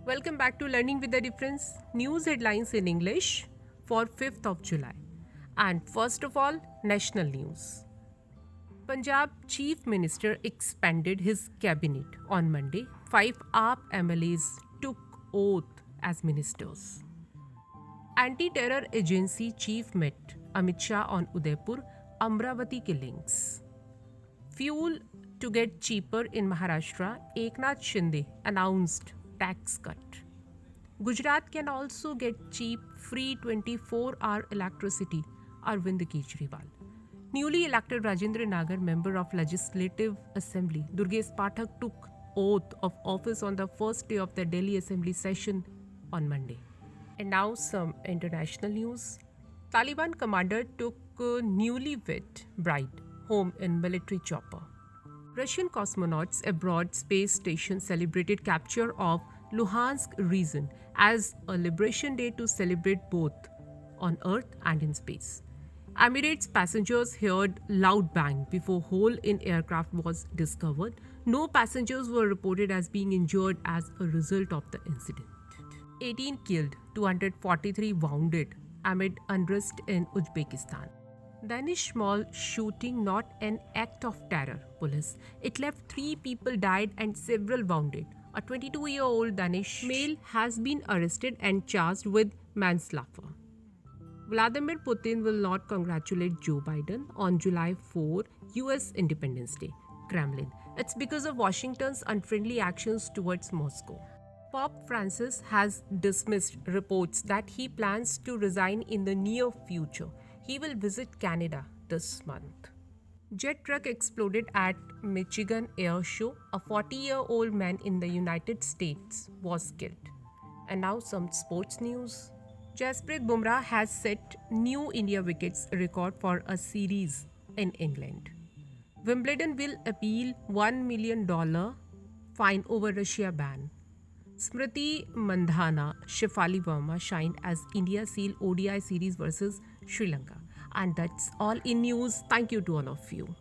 Welcome back to Learning with the Difference news headlines in English for 5th of July. And first of all, national news. Punjab Chief Minister expanded his cabinet on Monday. 5 AAP MLAs took oath as ministers. Anti-terror agency chief met Amit Shah on Udaipur, Amravati killings. Fuel to get cheaper in Maharashtra, Eknath Shinde announced tax cut. Gujarat can also get cheap, free 24-hour electricity, Arvind Kejriwal. Newly elected Rajendra Nagar, member of Legislative Assembly, Durgesh Pathak took oath of office on the first day of the Delhi Assembly session on Monday. And now some international news. Taliban commander took a newlywed bride home in military chopper. Russian cosmonauts aboard space station celebrated capture of Luhansk region as a liberation day to celebrate both on Earth and in space. Emirates passengers heard loud bang before hole in aircraft was discovered. No passengers were reported as being injured as a result of the incident. 18 killed, 243 wounded amid unrest in Uzbekistan. Danish mall shooting not an act of terror, police. It left 3 people died and several wounded. A 22-year-old Danish male has been arrested and charged with manslaughter. Vladimir Putin will not congratulate Joe Biden on July 4, US Independence Day. Kremlin. It's because of Washington's unfriendly actions towards Moscow. Pope Francis has dismissed reports that he plans to resign in the near future. He will visit Canada this month. Jet truck exploded at Michigan Air Show. A 40-year-old man in the United States was killed. And now some sports news. Jasprit Bumrah has set new India wickets record for a series in England. Wimbledon will appeal $1 million fine over Russia ban. Smriti Mandhana, Shefali Verma shined as India seal ODI series versus Sri Lanka. And that's all in news. Thank you to all of you.